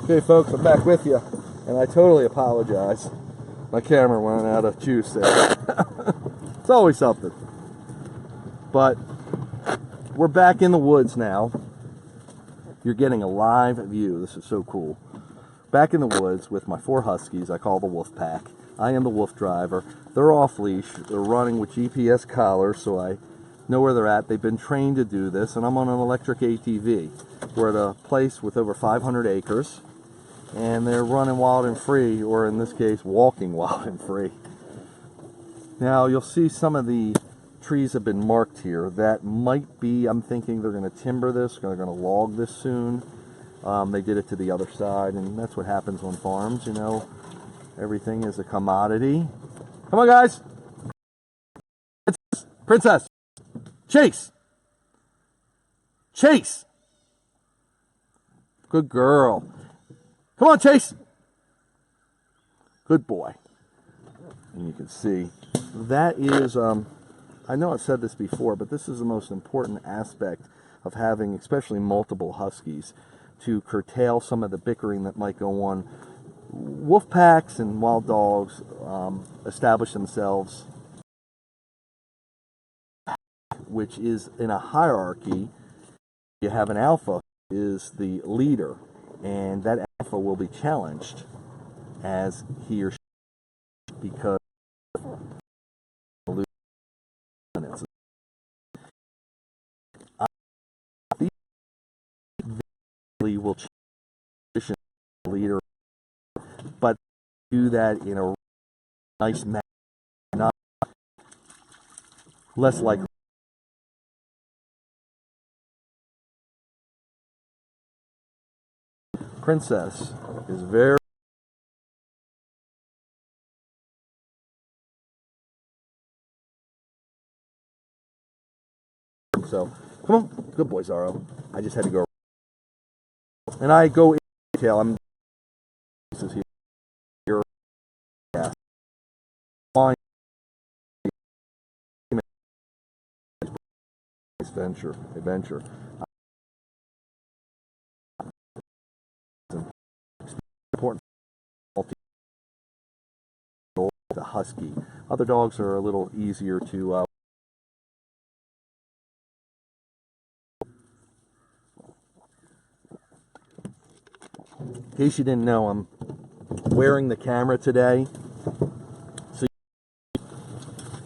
Okay folks, I'm back with you, and I totally apologize. My camera went out of juice there. It's always something. But we're back in the woods now. You're getting a live view. This is so cool. Back in the woods with my 4 huskies I call the Wolf Pack. I am the wolf driver. They're off leash. They're running with GPS collars, so I know where they're at. They've been trained to do this, and I'm on an electric ATV. We're at a place with over 500 acres, and they're running wild and free, or in this case, walking wild and free. Now, you'll see some of the trees have been marked here. That might be, I'm thinking they're going to timber this, they're going to log this soon. They did it to the other side, and that's what happens on farms, you know. Everything is a commodity. Come on, guys. Princess. Chase. Chase. Good girl. Come on, Chase. Good boy. And you can see that is, I know I've said this before, but this is the most important aspect of having especially multiple huskies, to curtail some of the bickering that might go on. Wolf packs and wild dogs establish themselves, which is in a hierarchy. You have an alpha is the leader, and that alpha will be challenged as he or she, because will challenge the leader, but do that in a nice manner, not less likely. Princess is very so. Come on, good boy, Zaro. I just had to go, and I go in detail. I'm here. Yeah. Adventure. Important. The husky. Other dogs are a little easier to. In case you didn't know, I'm wearing the camera today, so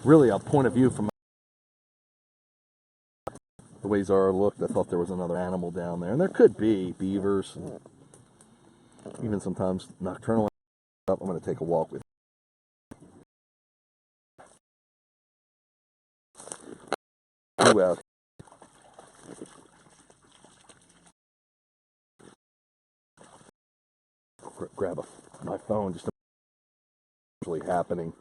really a point of view from the way Zara looked. I thought there was another animal down there, and there could be beavers, even sometimes nocturnal. I'm going to take a walk with you out. Grab my phone, just actually happening.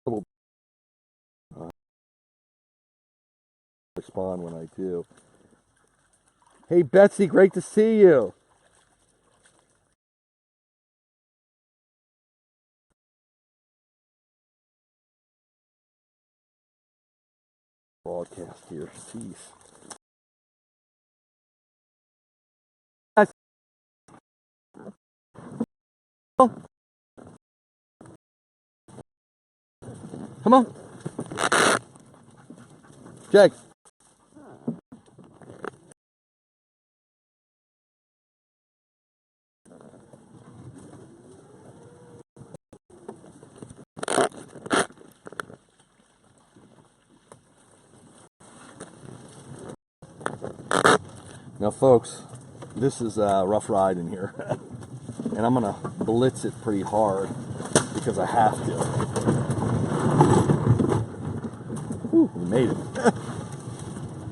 Little respond when I do. Hey Betsy, great to see you. Broadcast here, jeez. Come on, Jake. Now folks, this is a rough ride in here, and I'm gonna blitz it pretty hard because I have to. Whew, we made it.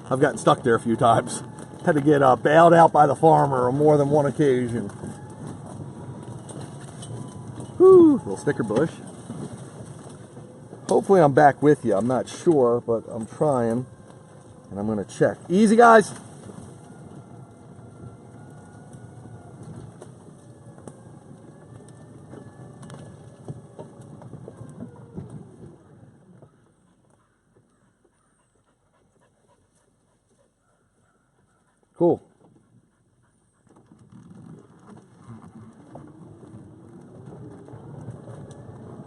I've gotten stuck there a few times. Had to get bailed out by the farmer on more than one occasion. Whew, little sticker bush. Hopefully I'm back with you. I'm not sure, but I'm trying. And I'm going to check. Easy, guys. Cool.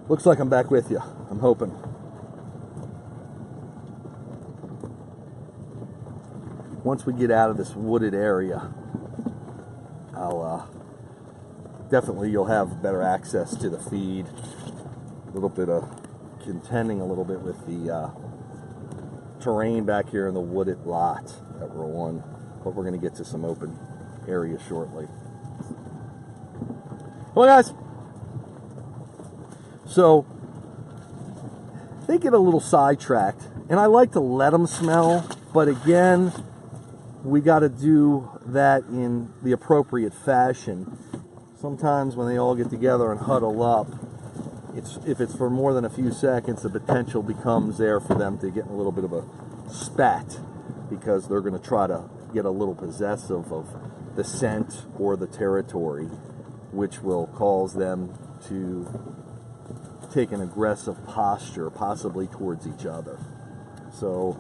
Looks like I'm back with you. I'm hoping. Once we get out of this wooded area, I'll definitely, you'll have better access to the feed. A little bit of contending a little bit with the terrain back here in the wooded lot that we're on, but we're going to get to some open area shortly. Come on, guys. So they get a little sidetracked, and I like to let them smell, but again, we got to do that in the appropriate fashion. Sometimes when they all get together and huddle up, if it's for more than a few seconds, the potential becomes there for them to get a little bit of a spat, because they're going to try to get a little possessive of the scent or the territory, which will cause them to take an aggressive posture, possibly towards each other. So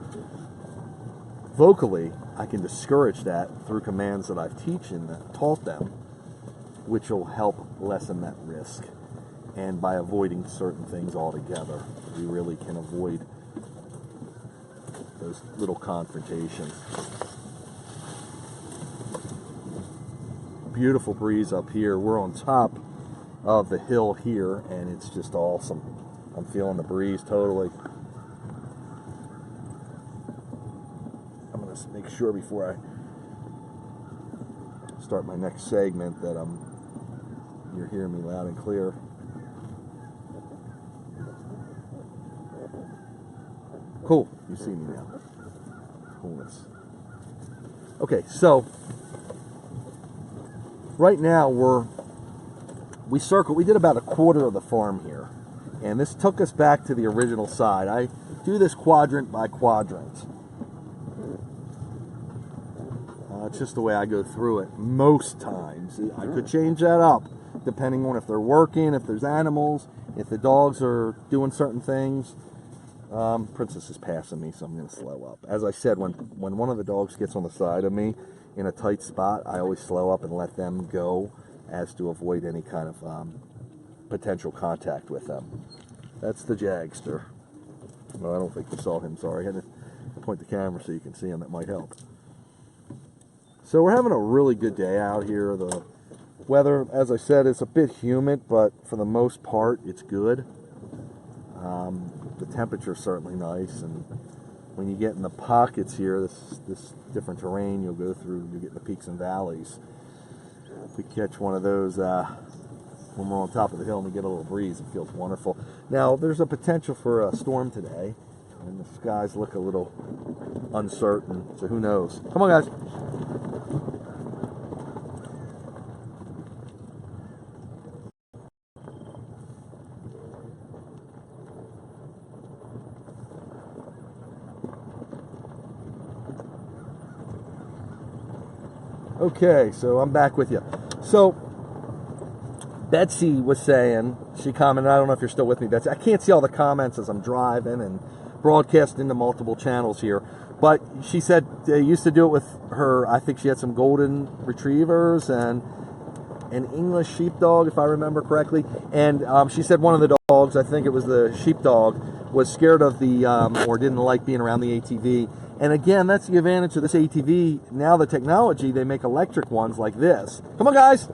vocally, I can discourage that through commands that I've taught them, which will help lessen that risk. And by avoiding certain things altogether, we really can avoid those little confrontations. Beautiful breeze up here. We're on top of the hill here, and it's just awesome. I'm feeling the breeze totally. I'm going to make sure before I start my next segment that you're hearing me loud and clear. Cool, you see me now. Coolness. Okay, so right now we did about a quarter of the farm here, and this took us back to the original side. I do this quadrant by quadrant. It's just the way I go through it most times. I could change that up depending on if they're working, if there's animals, if the dogs are doing certain things. Princess is passing me, so I'm going to slow up. As I said, when one of the dogs gets on the side of me in a tight spot, I always slow up and let them go, as to avoid any kind of potential contact with them. That's the Jagster. No, I don't think you saw him, sorry. I had to point the camera so you can see him. That might help. So we're having a really good day out here. The weather, as I said, is a bit humid, but for the most part, it's good. The temperature's certainly nice, and when you get in the pockets here, this different terrain you'll go through, you get the peaks and valleys. If we catch one of those when we're on top of the hill and we get a little breeze, it feels wonderful. Now, there's a potential for a storm today, and the skies look a little uncertain, so who knows. Come on, guys. Okay, so I'm back with you. So Betsy was saying, she commented, I don't know if you're still with me, Betsy. I can't see all the comments as I'm driving and broadcasting to multiple channels here, but she said they used to do it with her. I think she had some golden retrievers and an English sheepdog, if I remember correctly. And she said one of the dogs, I think it was the sheepdog, was scared of the, or didn't like being around the ATV. And again, that's the advantage of this ATV. Now the technology, they make electric ones like this. Come on, guys.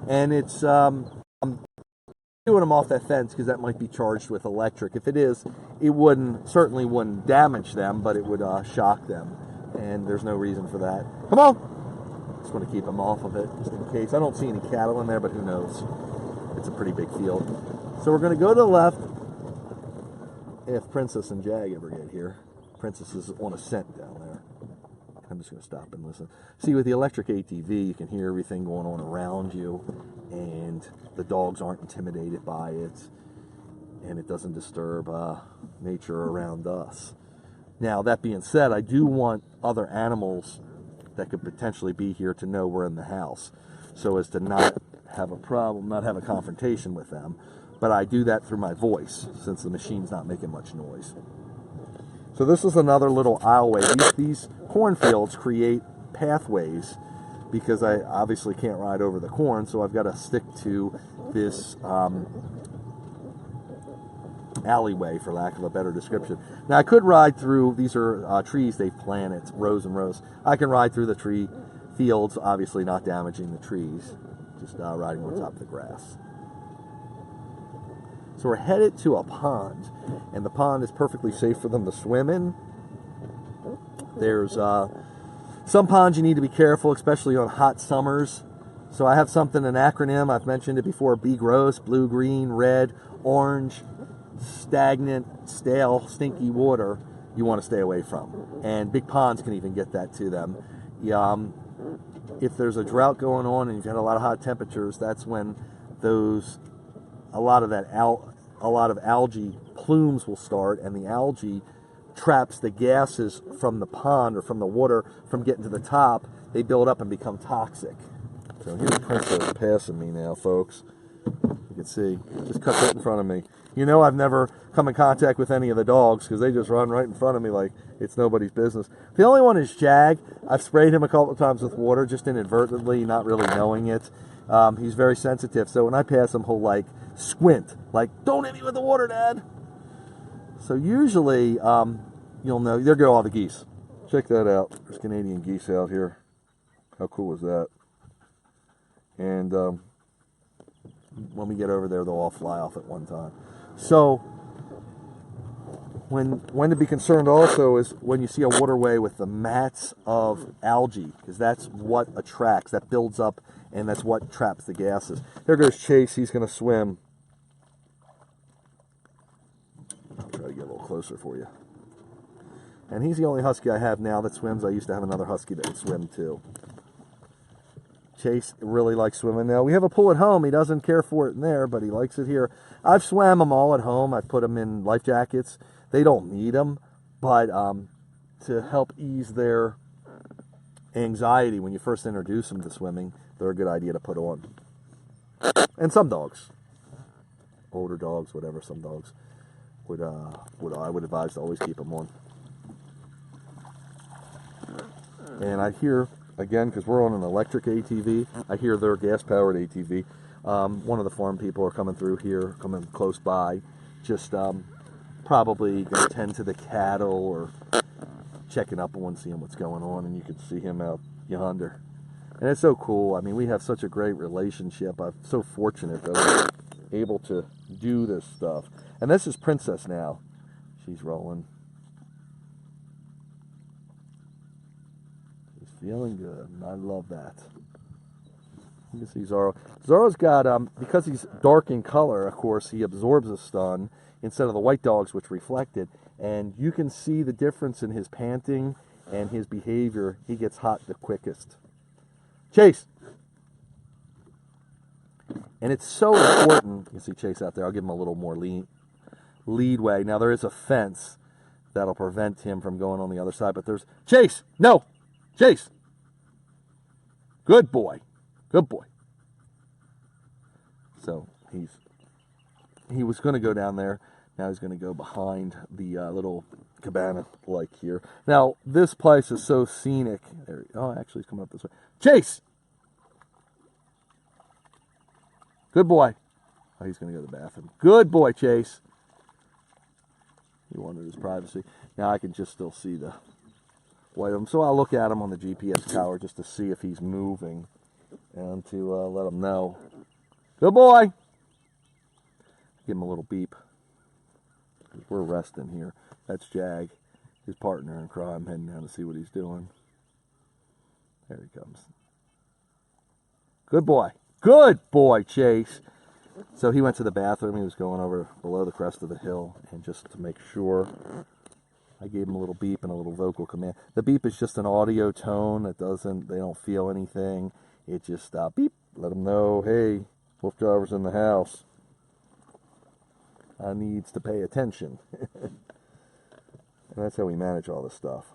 And it's, I'm doing them off that fence because that might be charged with electric. If it is, it certainly wouldn't damage them, but it would shock them. And there's no reason for that. Come on. Just want to keep them off of it just in case. I don't see any cattle in there, but who knows. It's a pretty big field. So we're going to go to the left if Princess and Jag ever get here. Princess is on a scent down there. I'm just going to stop and listen. See, with the electric ATV, you can hear everything going on around you, and the dogs aren't intimidated by it, and it doesn't disturb nature around us. Now, that being said, I do want other animals that could potentially be here to know we're in the house, so as to not have a problem, not have a confrontation with them. But I do that through my voice, since the machine's not making much noise. So this is another little aisleway. These cornfields create pathways because I obviously can't ride over the corn, so I've got to stick to this alleyway, for lack of a better description. Now I could ride through, these are trees they've planted, rows and rows. I can ride through the tree fields, obviously not damaging the trees, just riding on top of the grass. So we're headed to a pond, and the pond is perfectly safe for them to swim in. There's some ponds you need to be careful, especially on hot summers. So I have something, an acronym, I've mentioned it before: be gross, blue, green, red, orange, stagnant, stale, stinky water you want to stay away from. And big ponds can even get that to them. If there's a drought going on and you've had a lot of hot temperatures, that's when a lot of algae plumes will start, and the algae traps the gases from the pond or from the water from getting to the top. They build up and become toxic. So here's Princess passing me now, folks. You can see, just cut right in front of me. You know, I've never come in contact with any of the dogs because they just run right in front of me like it's nobody's business. The only one is Jag. I've sprayed him a couple of times with water, just inadvertently, not really knowing it. He's very sensitive, so when I pass him, he'll like squint, like, "Don't hit me with the water, Dad." So usually, you'll know. There go all the geese. Check that out. There's Canadian geese out here. How cool is that? And when we get over there, they'll all fly off at one time. So when to be concerned also is when you see a waterway with the mats of algae, because that's what attracts, that builds up, and that's what traps the gases. There goes Chase. He's going to swim. I'll try to get a little closer for you. And he's the only husky I have now that swims. I used to have another husky that would swim too. Chase really likes swimming now. We have a pool at home. He doesn't care for it in there, but he likes it here. I've swam them all at home. I've put them in life jackets. They don't need them, but to help ease their anxiety when you first introduce them to swimming, they're a good idea to put on. And some dogs, older dogs, whatever, some dogs I would advise to always keep them on. And I hear, again, because we're on an electric ATV, I hear their gas-powered ATV. One of the farm people are coming through here, coming close by, just probably going to tend to the cattle or checking up on, seeing what's going on, and you can see him out yonder. And it's so cool. I mean, we have such a great relationship. I'm so fortunate that I'm able to do this stuff. And this is Princess now. She's rolling. She's feeling good, and I love that. You can see Zorro. Zorro's got, because he's dark in color, of course, he absorbs the sun instead of the white dogs, which reflect it. And you can see the difference in his panting and his behavior. He gets hot the quickest. Chase! And it's so important. You see Chase out there. I'll give him a little more leadway. Now, there is a fence that'll prevent him from going on the other side, but there's... Chase! No! Chase! Good boy. Good boy. So, he was going to go down there. Now he's going to go behind the little cabana like here. Now, this place is so scenic. There, oh, actually, he's coming up this way. Chase! Good boy. Oh, he's going to go to the bathroom. Good boy, Chase. He wanted his privacy. Now I can just still see the white of him. So I'll look at him on the GPS tower just to see if he's moving and to let him know. Good boy. Give him a little beep. We're resting here. That's Jag, his partner in crime, heading down to see what he's doing. There he comes. Good boy. Good boy, Chase. So he went to the bathroom. He was going over below the crest of the hill, and just to make sure, I gave him a little beep and a little vocal command. The beep is just an audio tone. It doesn't, they don't feel anything. It just beep. Let them know, hey, WooFDriver's in the house. I needs to pay attention. And that's how we manage all this stuff.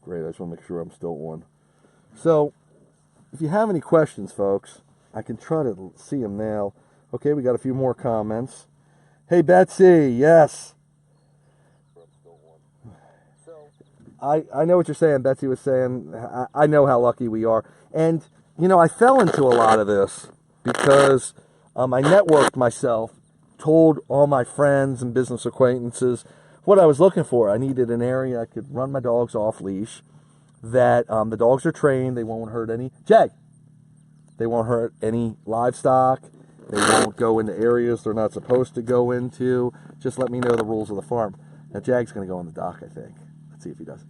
Great, I just want to make sure I'm still on. So, if you have any questions, folks, I can try to see them now. Okay, we got a few more comments. Hey, Betsy, yes. I know what you're saying. Betsy was saying, I know how lucky we are. And, you know, I fell into a lot of this because I networked myself, told all my friends and business acquaintances what I was looking for. I needed an area I could run my dogs off leash, that the dogs are trained, they won't hurt any, they won't hurt any livestock, they won't go into areas they're not supposed to go into. Just let me know the rules of the farm. Now, Jag's going to go on the dock, I think. Let's see if he does.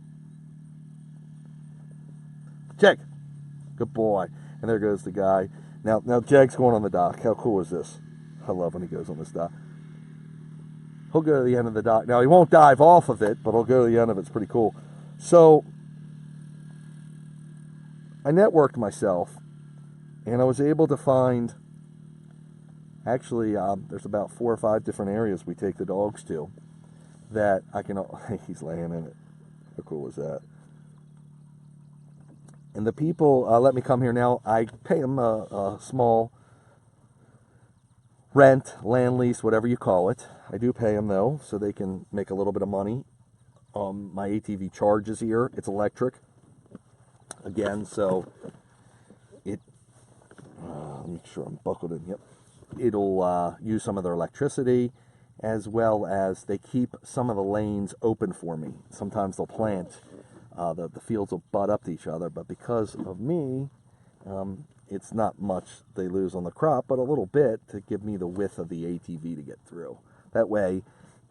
Jag, good boy. And there goes the guy. Now Jag's going on the dock. How cool is this? I love when he goes on this dock. He'll go to the end of the dock. Now, he won't dive off of it, but he'll go to the end of it. It's pretty cool. So, I networked myself, and I was able to find, actually, there's about 4 or 5 different areas we take the dogs to that I can, he's laying in it. How cool is that? And the people let me come here now. I pay them a small rent, land lease, whatever you call it. I do pay them, though, so they can make a little bit of money. My ATV charges here. It's electric. Again, so it, let me make sure I'm buckled in. Yep. It'll use some of their electricity, as well as they keep some of the lanes open for me. Sometimes they'll plant. The fields will butt up to each other, but because of me, it's not much they lose on the crop, but a little bit to give me the width of the ATV to get through. That way,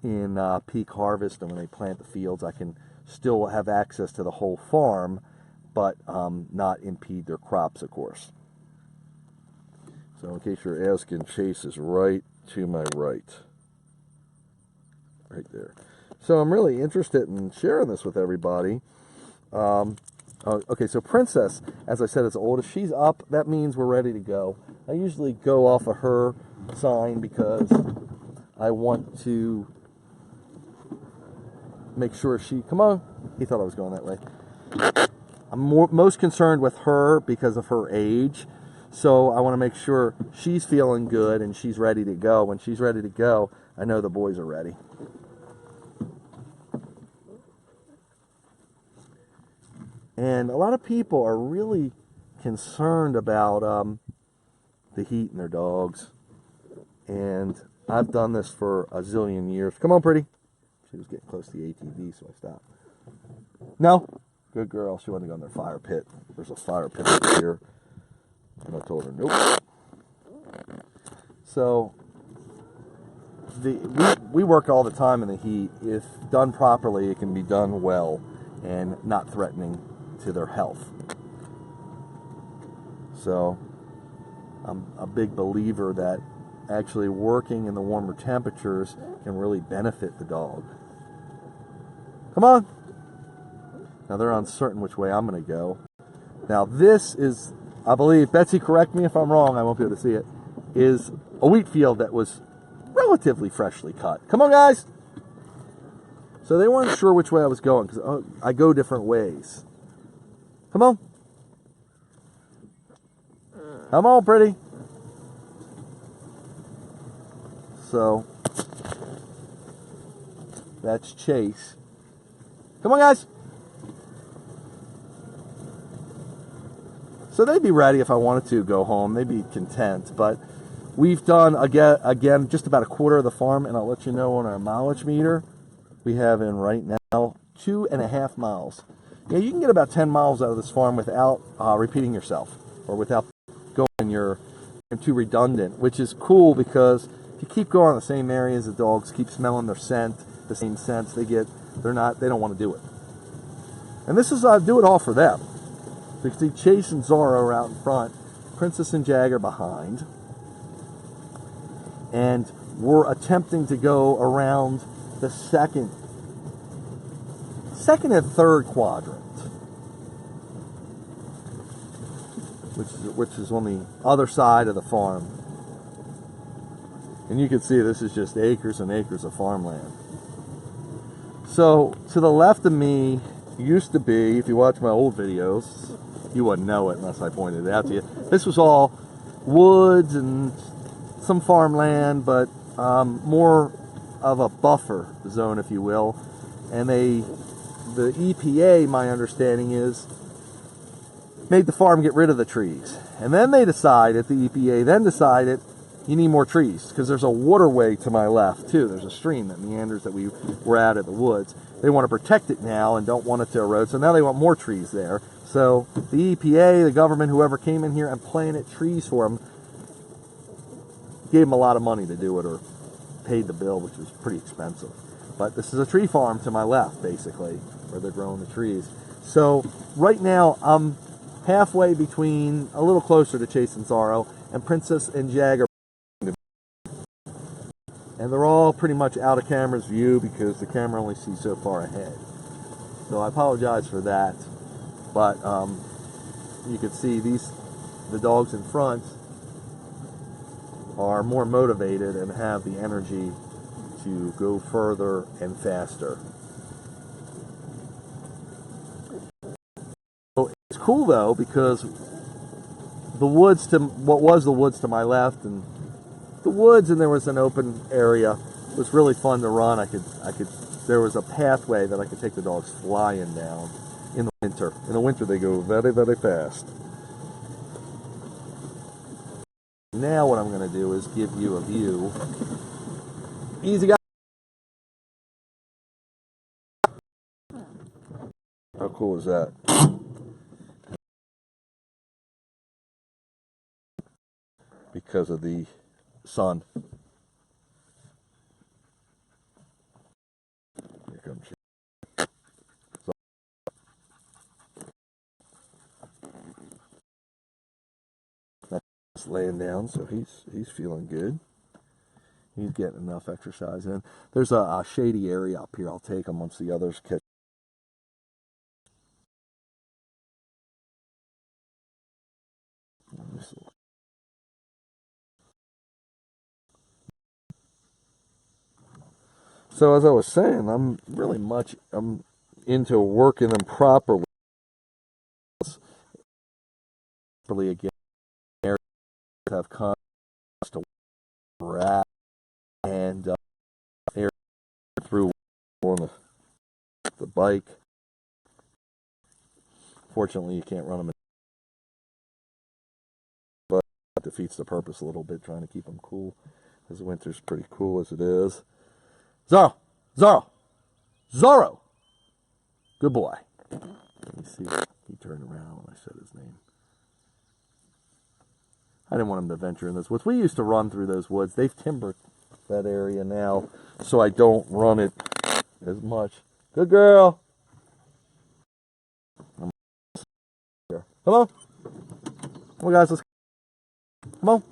in peak harvest and when they plant the fields, I can still have access to the whole farm, but not impede their crops, of course. So in case you're asking, Chase is right to my right. Right there. So I'm really interested in sharing this with everybody. Okay, so Princess, as I said, is the oldest. She's up. That means we're ready to go. I usually go off of her sign because I want to make sure she... Come on. He thought I was going that way. I'm most concerned with her because of her age. So I want to make sure she's feeling good and she's ready to go. When she's ready to go, I know the boys are ready. And a lot of people are really concerned about the heat in their dogs. And I've done this for a zillion years. Come on, pretty. She was getting close to the ATV, so I stopped. No? Good girl. She wanted to go in their fire pit. There's a fire pit over here. And I told her, nope. So, we work all the time in the heat. If done properly, it can be done well and not threatening to their health. So I'm a big believer that actually working in the warmer temperatures can really benefit the dog. Come on. Now they're uncertain which way I'm going to go. Now this is, I believe, Betsy, correct me if I'm wrong, I won't be able to see it, is a wheat field that was relatively freshly cut. Come on, guys. So they weren't sure which way I was going because I go different ways. Come on. Come on, pretty. So, that's Chase. Come on, guys. So they'd be ready if I wanted to go home. They'd be content. But we've done, again, just about a quarter of the farm, and I'll let you know on our mileage meter. We have in right now 2.5 miles. Yeah, you can get about 10 miles out of this farm without repeating yourself or without going you're too redundant, which is cool because if you keep going in the same areas, the dogs keep smelling their scent, the same scents they don't want to do it. And this is, I do it all for them. So you can see Chase and Zorro are out in front, Princess and Jag are behind, and we're attempting to go around the second and third quadrant, which is on the other side of the farm. And you can see this is just acres and acres of farmland. So to the left of me used to be, if you watch my old videos, you wouldn't know it unless I pointed it out to you. This was all woods and some farmland, but more of a buffer zone, if you will. And the EPA, my understanding is, made the farm get rid of the trees. And then they decided, the EPA then decided, you need more trees, because there's a waterway to my left too. There's a stream that meanders that we were at the woods. They want to protect it now and don't want it to erode, so now they want more trees there. So the EPA, the government, whoever came in here and planted trees for them, gave them a lot of money to do it, or paid the bill, which was pretty expensive. But this is a tree farm to my left, basically, where they're growing the trees. So right now I'm halfway between, a little closer to Chase and Zorro, and Princess and Jag are, and they're all pretty much out of camera's view because the camera only sees so far ahead. So I apologize for that. But you can see the dogs in front are more motivated and have the energy to go further and faster. So it's cool though, because the woods to what was the woods to my left, and the woods, and there was an open area. It was really fun to run. There was a pathway that I could take the dogs flying down in the winter. In the winter they go very, very fast. Now what I'm going to do is give you a view. Easy guys. How cool is that? Because of the sun. Here comes she. That's laying down, so he's feeling good. He's getting enough exercise in. There's a shady area up here. I'll take him once the others catch. So as I was saying, I'm into working them properly again. Have contact to rat and air through on the bike. Fortunately, you can't run them, but that defeats the purpose a little bit, trying to keep them cool, because the winter's pretty cool as it is. Zorro! Zorro! Zorro! Good boy. Let me see if he turned around when I said his name. I didn't want him to venture in those woods. We used to run through those woods. They've timbered that area now, so I don't run it as much. Good girl. Come on. Come on, guys. Let's come on.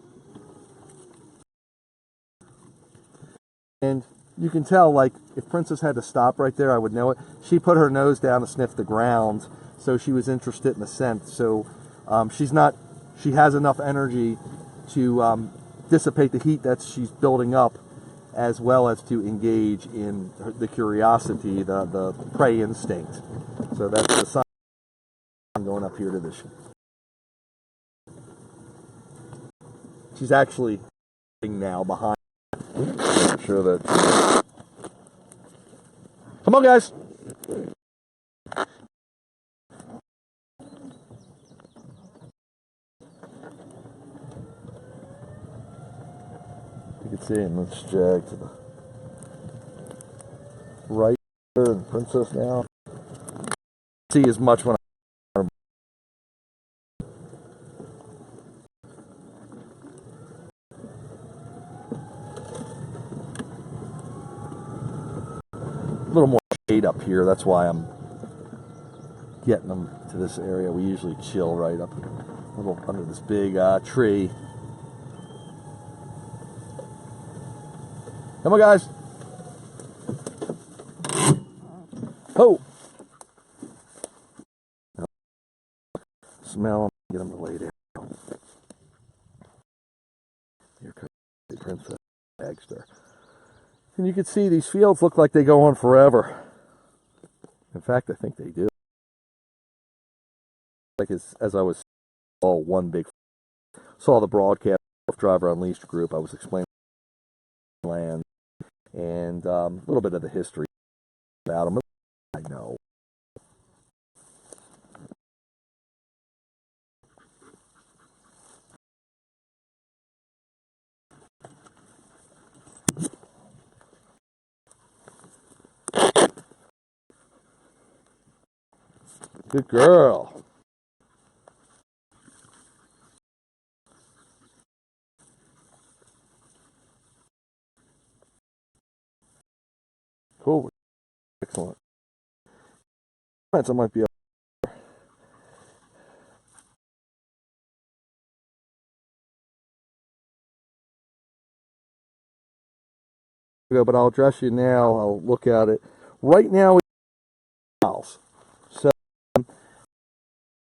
And you can tell, like, if Princess had to stop right there, I would know it. She put her nose down to sniff the ground, so she was interested in the scent. So she has enough energy to dissipate the heat that she's building up, as well as to engage in the curiosity, the prey instinct. So that's the sign. I'm going up here to this. She's actually now behind. I'm sure that. Come on, guys. You can see him. Let's Jag to the right there, and Princess now. See as much when I. A little more shade up here. That's why I'm getting them to this area. We usually chill right up a little under this big tree. Come on, guys. Oh. Smell them. Get them to lay down. Here comes the Princess Agster. And you can see these fields look like they go on forever. In fact, I think they do. Like as I was all one big, saw the broadcast WooFDriver Unleashed group, I was explaining land and a little bit of the history about them. I know. Good girl. Cool. Excellent. I might be able, but I'll address you now. I'll look at it. Right now, it's so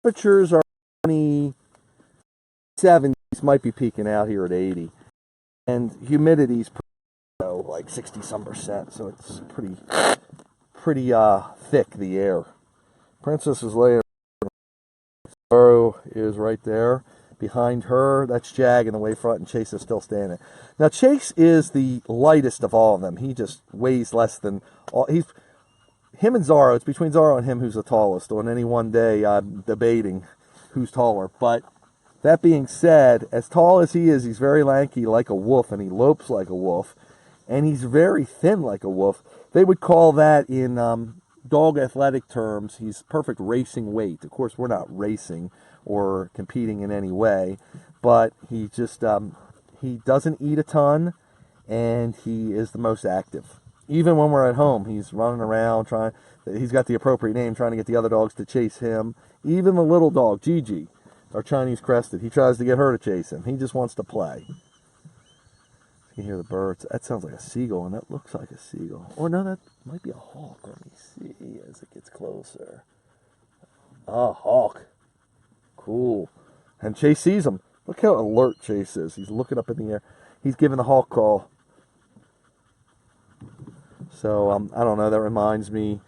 temperatures are 70s, might be peaking out here at 80, and humidity's like 60 some percent, so it's pretty thick, the air. Princess is laying. Arrow is right there. Behind her, that's Jag in the wayfront, and Chase is still standing. Now, Chase is the lightest of all of them. He just weighs less than all. Him and Zorro. It's between Zorro and him who's the tallest. On any one day, I'm debating who's taller. But that being said, as tall as he is, he's very lanky like a wolf, and he lopes like a wolf, and he's very thin like a wolf. They would call that in dog athletic terms, he's perfect racing weight. Of course, we're not racing or competing in any way, but he just he doesn't eat a ton, and he is the most active. Even when we're at home, he's running around trying. He's got the appropriate name, trying to get the other dogs to chase him. Even the little dog, Gigi, our Chinese crested, he tries to get her to chase him. He just wants to play. You can hear the birds. That sounds like a seagull, and that looks like a seagull. Or no, that might be a hawk. Let me see as it gets closer. Ah, hawk. Cool. And Chase sees him. Look how alert Chase is. He's looking up in the air. He's giving the hawk call. So, I don't know. That reminds me.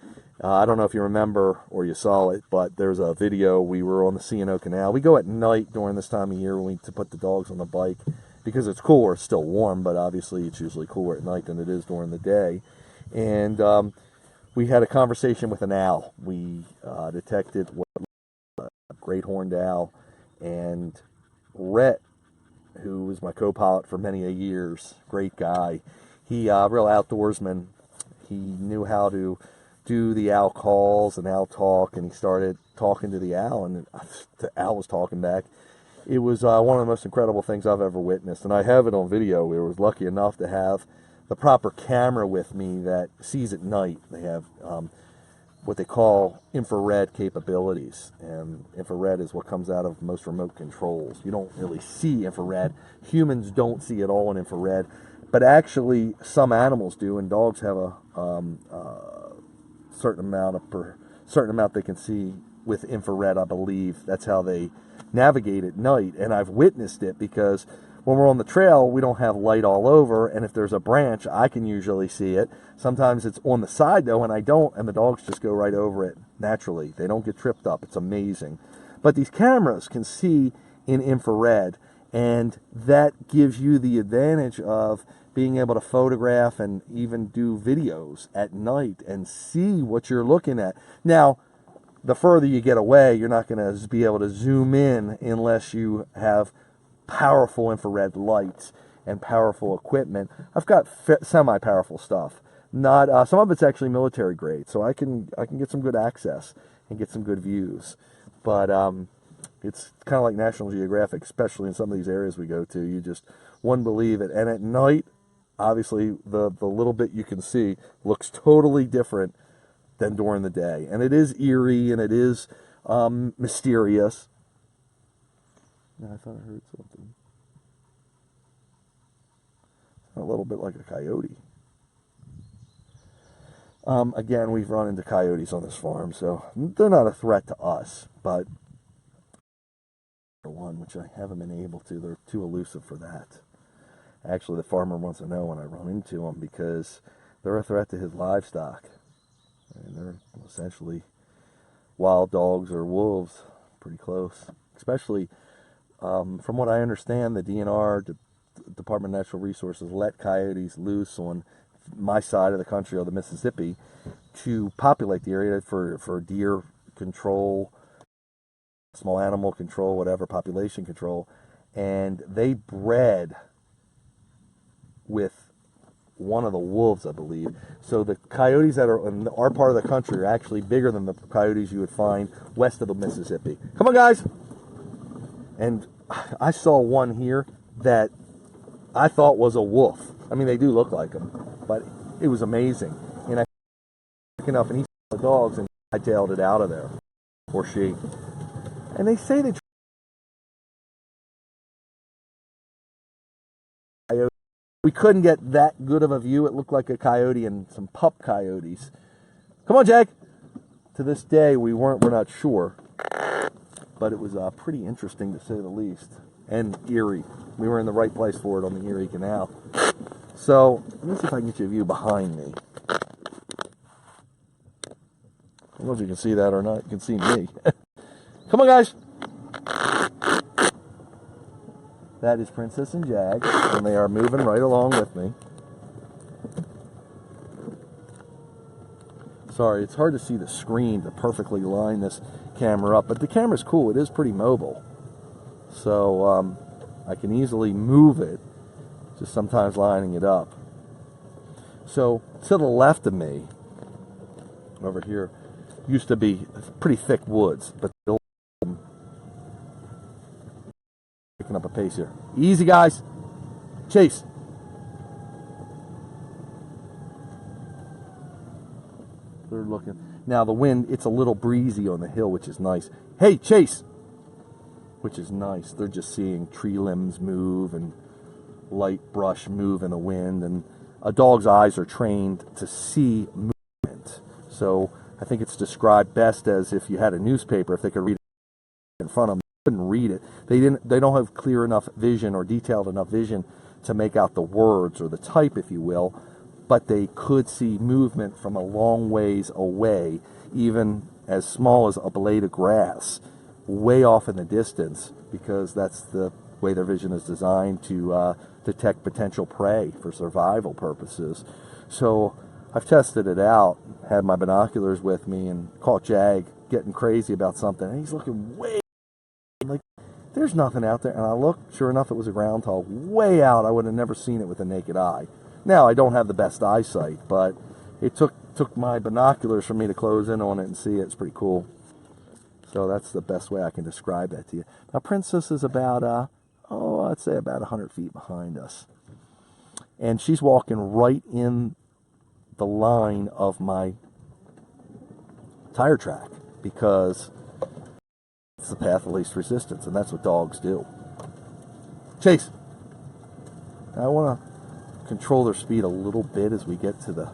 I don't know if you remember or you saw it, but there's a video. We were on the C&O Canal. We go at night during this time of year to put the dogs on the bike because it's cooler. It's still warm, but obviously it's usually cooler at night than it is during the day. And we had a conversation with an owl. We detected what a great horned owl, and Rhett, who was my co-pilot for many a years, great guy. He real outdoorsman. He knew how to do the owl calls and owl talk, and he started talking to the owl, and the owl was talking back. It was one of the most incredible things I've ever witnessed, and I have it on video. We were lucky enough to have the proper camera with me that sees at night. They have what they call infrared capabilities, and infrared is what comes out of most remote controls. You don't really see infrared. Humans don't see it all in infrared, but actually some animals do, and dogs have a certain amount they can see with infrared, I believe. That's how they navigate at night, and I've witnessed it because when we're on the trail, we don't have light all over, and if there's a branch, I can usually see it. Sometimes it's on the side, though, and I don't, and the dogs just go right over it naturally. They don't get tripped up. It's amazing. But these cameras can see in infrared, and that gives you the advantage of being able to photograph and even do videos at night and see what you're looking at. Now, the further you get away, you're not going to be able to zoom in unless you have powerful infrared lights and powerful equipment. I've got semi-powerful stuff. Not some of it's actually military grade, so I can get some good access and get some good views. But it's kind of like National Geographic, especially in some of these areas we go to. You just wouldn't believe it. And at night, obviously, the little bit you can see looks totally different than during the day. And it is eerie, and it is mysterious. I thought I heard something. A little bit like a coyote. Again, we've run into coyotes on this farm, so they're not a threat to us, but one, which I haven't been able to. They're too elusive for that. Actually, the farmer wants to know when I run into them because they're a threat to his livestock. And they're essentially wild dogs or wolves, pretty close. Especially, from what I understand, the DNR Department of Natural Resources let coyotes loose on my side of the country, or the Mississippi, to populate the area for deer control, small animal control, whatever, population control. And they bred with one of the wolves, I believe. So the coyotes that are in our part of the country are actually bigger than the coyotes you would find west of the Mississippi. Come on, guys. And I saw one here that I thought was a wolf. I mean, they do look like them, but it was amazing. And I picked up, and he saw the dogs, and I tailed it out of there, or she. And they say they we couldn't get that good of a view. It looked like a coyote and some pup coyotes. Come on, Jag. To this day, we're not sure, but it was pretty interesting to say the least, and eerie. We were in the right place for it on the Erie Canal. So let me see if I can get you a view behind me. I don't know if you can see that or not. You can see me. Come on, guys. That is Princess and Jag, and they are moving right along with me. Sorry, it's hard to see the screen to perfectly line this camera up, but the camera's cool. It is pretty mobile. So I can easily move it, just sometimes lining it up. So to the left of me, over here, used to be pretty thick woods, but picking up a pace here. Easy, guys. Chase. They're looking. Now the wind, it's a little breezy on the hill, which is nice. Hey, Chase. Which is nice. They're just seeing tree limbs move and light brush move in the wind. And a dog's eyes are trained to see movement. So I think it's described best as if you had a newspaper, if they could read it in front of them. Couldn't read it. They don't have clear enough vision or detailed enough vision to make out the words or the type, if you will, but they could see movement from a long ways away, even as small as a blade of grass, way off in the distance, because that's the way their vision is designed to detect potential prey for survival purposes. So I've tested it out, had my binoculars with me, and caught Jag getting crazy about something, and he's looking way like, there's nothing out there. And I looked, sure enough, it was a groundhog way out. I would have never seen it with a naked eye. Now, I don't have the best eyesight, but it took my binoculars for me to close in on it and see it. It's pretty cool. So that's the best way I can describe that to you. Now, Princess is about, I'd say about 100 feet behind us. And she's walking right in the line of my tire track, because it's the path of least resistance, and that's what dogs do. Chase. Now, I want to control their speed a little bit as we get to the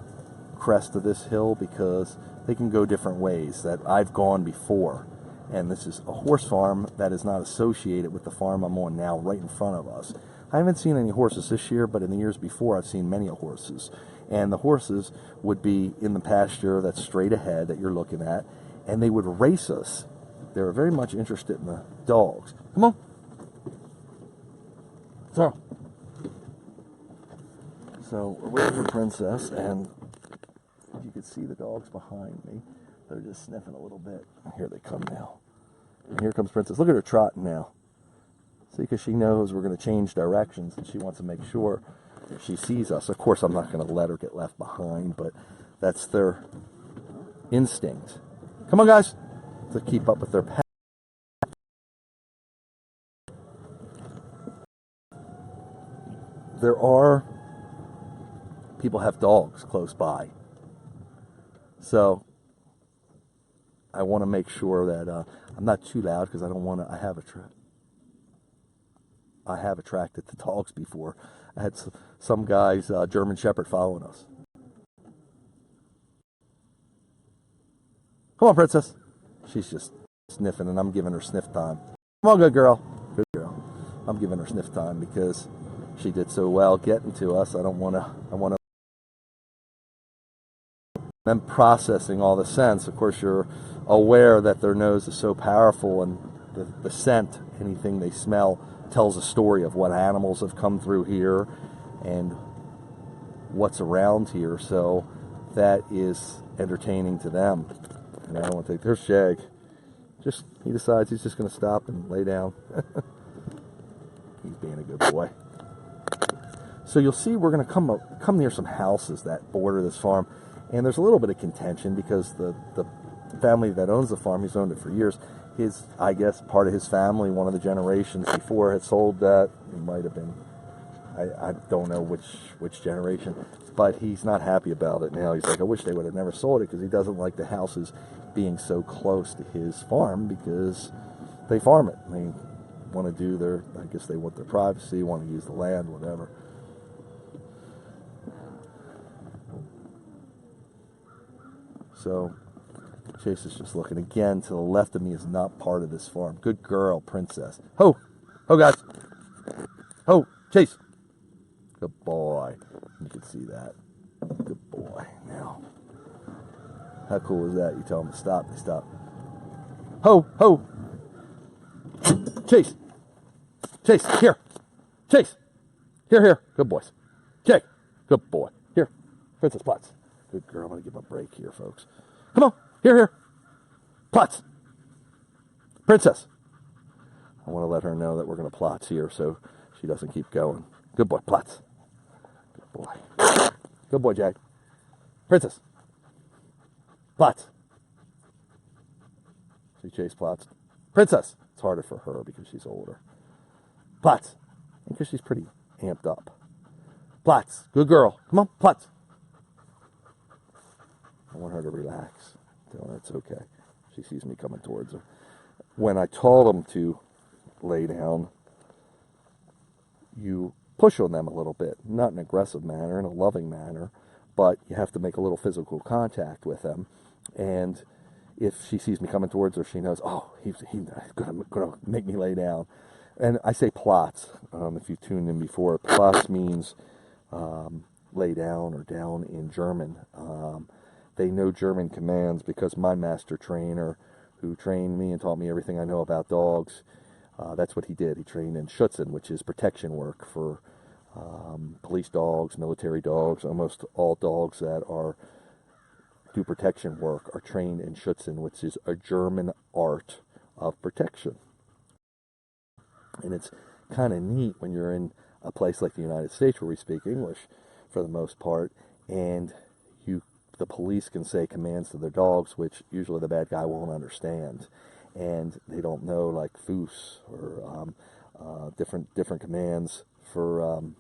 crest of this hill, because they can go different ways that I've gone before. And this is a horse farm that is not associated with the farm I'm on now, right in front of us. I haven't seen any horses this year, but in the years before, I've seen many horses. And the horses would be in the pasture that's straight ahead that you're looking at, and they would race us. They were very much interested in the dogs. Come on. So we're waiting for Princess, and you can see the dogs behind me. They're just sniffing a little bit. Here they come now. And here comes Princess. Look at her trotting now. See, because she knows we're going to change directions, and she wants to make sure that she sees us. Of course, I'm not going to let her get left behind, but that's their instinct. Come on, guys. To keep up with their path. There are people have dogs close by, so I want to make sure that I'm not too loud, because I don't want to. I have attracted the dogs before. I had some guys, German Shepherd, following us. Come on, Princess. She's just sniffing, and I'm giving her sniff time. Come on, good girl. Good girl. I'm giving her sniff time because she did so well getting to us. I want to. Them processing all the scents. Of course, you're aware that their nose is so powerful, and the scent, anything they smell, tells a story of what animals have come through here and what's around here. So that is entertaining to them. And I don't want to take, there's Shag. He decides he's just going to stop and lay down. He's being a good boy. So you'll see we're going to come near some houses that border this farm. And there's a little bit of contention because the family that owns the farm, he's owned it for years, I guess part of his family, one of the generations before, had sold that. It might have been, I don't know which generation, but he's not happy about it now. He's like, I wish they would have never sold it, because he doesn't like the houses being so close to his farm, because they farm it. They want to do I guess they want their privacy, want to use the land, whatever. So Chase is just looking. Again, to the left of me is not part of this farm. Good girl, Princess. Ho! Ho, guys! Ho! Chase! Good boy. You can see that. Good boy. Now, how cool is that? You tell them to stop, they stop. Ho! Ho! Chase! Chase! Here! Chase! Here! Good boys. Jake! Good boy. Here. Princess Potts. Good girl. I'm going to give a break here, folks. Come on. Here. Potts. Princess. I want to let her know that we're going to plots here so she doesn't keep going. Good boy, Potts. Good boy. Good boy, Jack. Princess. Potts. See, Chase Potts. Princess. It's harder for her because she's older. Potts. Because she's pretty amped up. Potts. Good girl. Come on, Potts. I want her to relax. Tell her it's okay. She sees me coming towards her. When I told them to lay down, you push on them a little bit. Not in an aggressive manner, in a loving manner, but you have to make a little physical contact with them. And if she sees me coming towards her, she knows, oh, he's going to make me lay down. And I say plots. If you tuned in before, plots means lay down or down in German. They know German commands because my master trainer, who trained me and taught me everything I know about dogs, that's what he did. He trained in Schutzen, which is protection work for police dogs, military dogs. Almost all dogs that do protection work are trained in Schutzen, which is a German art of protection. And it's kind of neat when you're in a place like the United States where we speak English for the most part, and the police can say commands to their dogs, which usually the bad guy won't understand, and they don't know, like foos or different commands for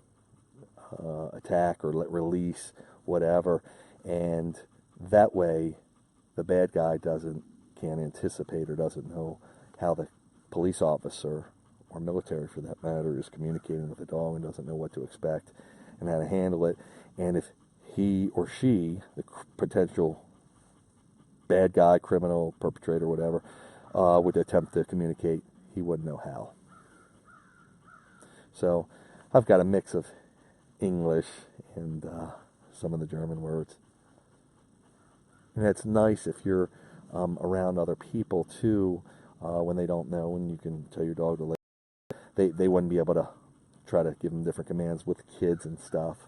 attack or release, whatever, and that way the bad guy can't anticipate or doesn't know how the police officer or military, for that matter, is communicating with the dog and doesn't know what to expect and how to handle it. And if he or she, the potential bad guy, criminal, perpetrator, whatever, would attempt to communicate, he wouldn't know how. So I've got a mix of English and some of the German words. And it's nice if you're around other people too, when they don't know, and you can tell your dog to lay. They wouldn't be able to try to give them different commands with kids and stuff.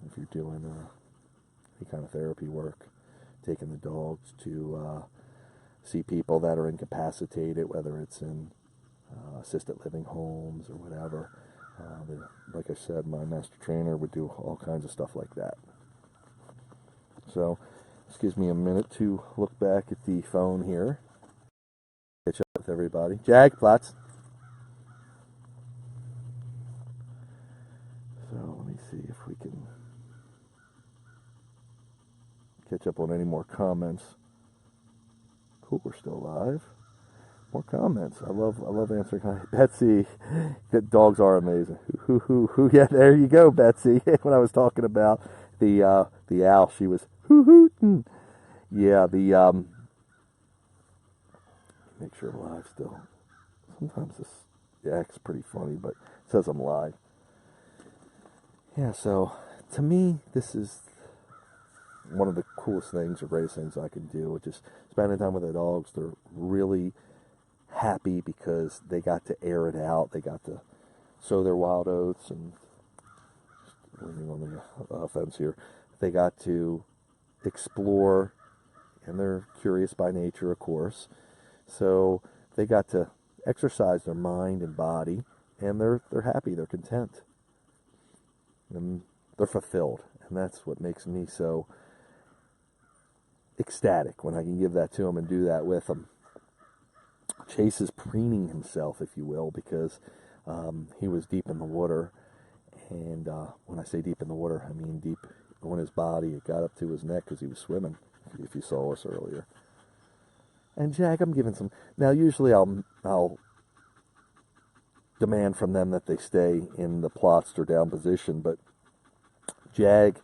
If you're doing any kind of therapy work, taking the dogs to see people that are incapacitated, whether it's in assisted living homes or whatever. Like I said, my master trainer would do all kinds of stuff like that. So this gives me a minute to look back at the phone here. Catch up with everybody. Jag, Platz. So let me see if we can catch up on any more comments. Cool, we're still live. More comments. I love answering comments. Betsy, dogs are amazing. Yeah, there you go, Betsy. When I was talking about the owl, she was hooting. Yeah, make sure I'm live still. Sometimes this act's pretty funny, but it says I'm live. Yeah, so to me, this is one of the coolest things or greatest things I can do, which is spending time with the dogs. They're really happy because they got to air it out. They got to sow their wild oats and, leaning on the fence here, they got to explore, and they're curious by nature, of course. So they got to exercise their mind and body, and they're happy, they're content, and they're fulfilled. And that's what makes me so ecstatic, when I can give that to them and do that with them. Chase is preening himself, if you will, because he was deep in the water. And when I say deep in the water, I mean deep on his body. It got up to his neck because he was swimming, if you saw us earlier. And Jag, I'm giving some. Now, usually I'll demand from them that they stay in the plots or down position, but Jag,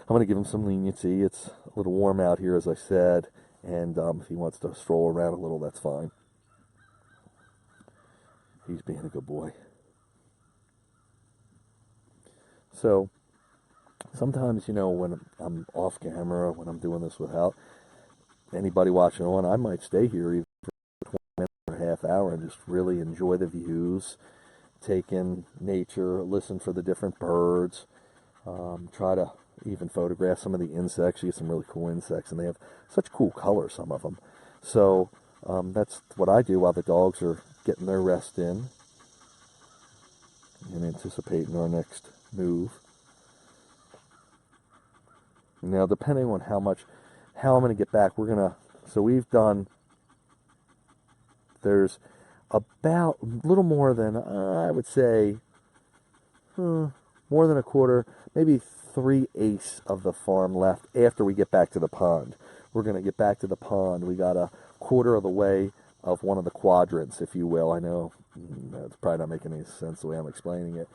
I'm going to give him some leniency. It's a little warm out here, as I said, and if he wants to stroll around a little, that's fine. He's being a good boy. So, sometimes, when I'm off camera, when I'm doing this without anybody watching on, I might stay here even for 20 minutes or a half hour and just really enjoy the views, take in nature, listen for the different birds, try to even photograph some of the insects. You get some really cool insects, and they have such cool colors, some of them. So that's what I do while the dogs are getting their rest in and anticipating our next move. Now, depending on how I'm going to get back, so we've done, there's about a little more than, I would say, more than a quarter, maybe 3/8 of the farm left after we get back to the pond. We're going to get back to the pond. We got a quarter of the way of one of the quadrants, if you will. I know it's probably not making any sense the way I'm explaining it,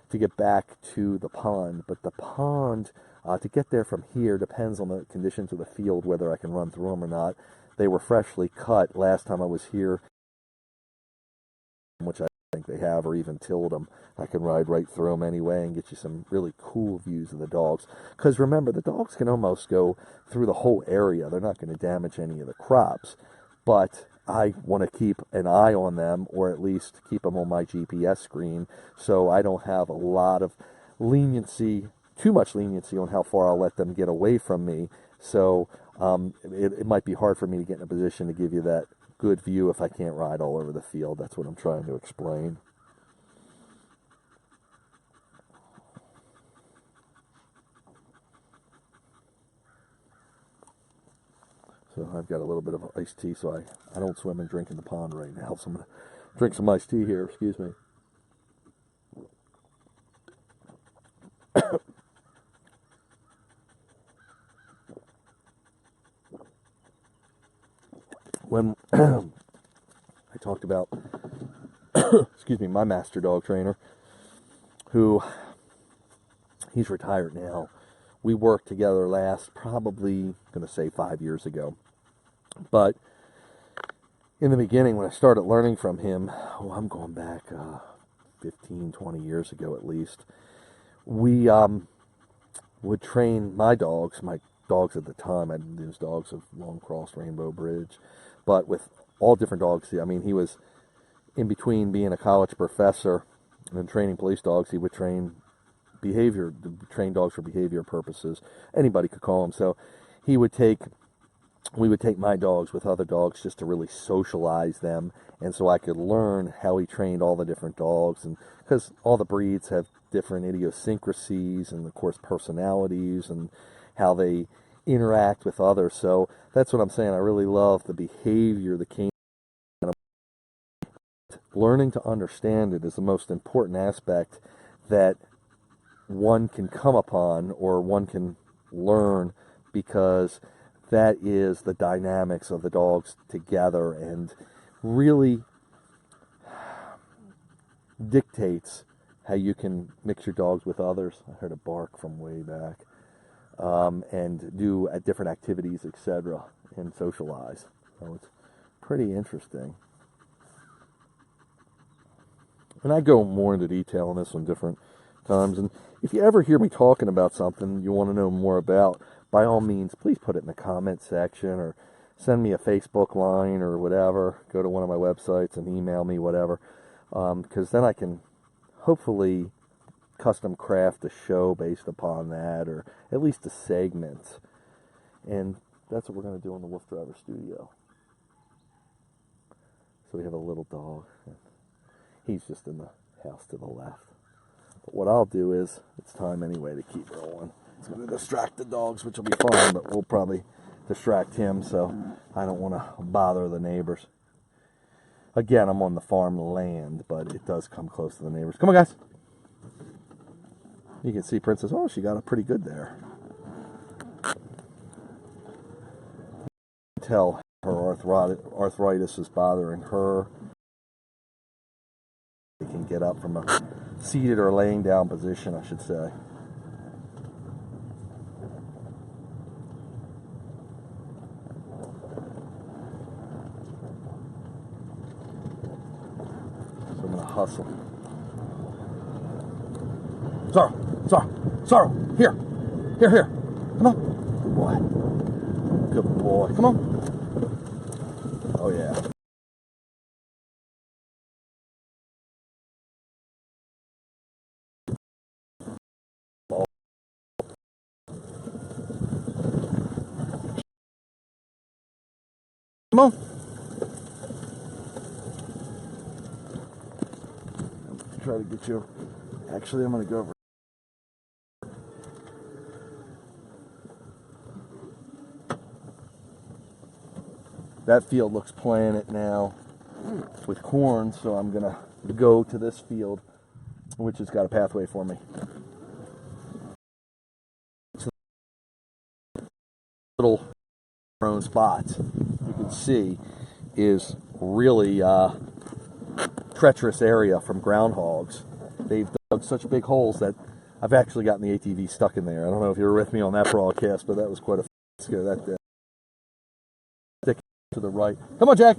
to get back to the pond. But the pond, to get there from here, depends on the conditions of the field, whether I can run through them or not. They were freshly cut last time I was here, which I think they have, or even tilled them. I can ride right through them anyway and get you some really cool views of the dogs. Because remember, the dogs can almost go through the whole area. They're not going to damage any of the crops. But I want to keep an eye on them, or at least keep them on my GPS screen, so I don't have a lot of leniency, too much leniency on how far I'll let them get away from me. So it might be hard for me to get in a position to give you that good view if I can't ride all over the field. That's what I'm trying to explain. So I've got a little bit of iced tea, so I don't swim and drink in the pond right now, so I'm going to drink some iced tea here, excuse me. When I talked about, excuse me, my master dog trainer, who, he's retired now. We worked together last, probably, going to say 5 years ago. But in the beginning, when I started learning from him, I'm going back 15, 20 years ago at least, we would train my dogs at the time. I didn't use dogs of Long Cross, Rainbow Bridge, but with all different dogs. I mean, he was in between being a college professor and training police dogs. He would train dogs for behavior purposes. Anybody could call him. So we would take my dogs with other dogs just to really socialize them, and so I could learn how he trained all the different dogs, and because all the breeds have different idiosyncrasies and, of course, personalities and how they interact with others. So that's what I'm saying. I really love the behavior, the canine. Learning to understand it is the most important aspect that one can come upon, or one can learn, because that is the dynamics of the dogs together, and really dictates how you can mix your dogs with others. I heard a bark from way back. And do different activities, etc., and socialize. So it's pretty interesting. And I go more into detail on this on different times. And if you ever hear me talking about something you want to know more about, by all means, please put it in the comment section, or send me a Facebook line or whatever. Go to one of my websites and email me, whatever. Because then I can hopefully custom craft a show based upon that, or at least a segment. And that's what we're going to do in the WooFDriver studio. So we have a little dog. He's just in the house to the left. But what I'll do is, it's time anyway to keep rolling. It's going to distract the dogs, which will be fine, but we'll probably distract him, so I don't want to bother the neighbors. Again, I'm on the farm land, but it does come close to the neighbors. Come on, guys. You can see Princess. Oh, she got it pretty good there. Tell her arthritis is bothering her. They can get up from a seated or laying down position, I should say. So I'm going to hustle. Sorrow, here. Come on. Good boy. Come on. Oh, yeah. Come on. Try to get you. Actually, I'm going to go over. That field looks planted now with corn, so I'm going to go to this field, which has got a pathway for me. Little prone spots you can see is really treacherous area from groundhogs. They've dug such big holes that I've actually gotten the ATV stuck in there. I don't know if you were with me on that broadcast, but that was quite a scare that day. Stick to the right. Come on, Jack.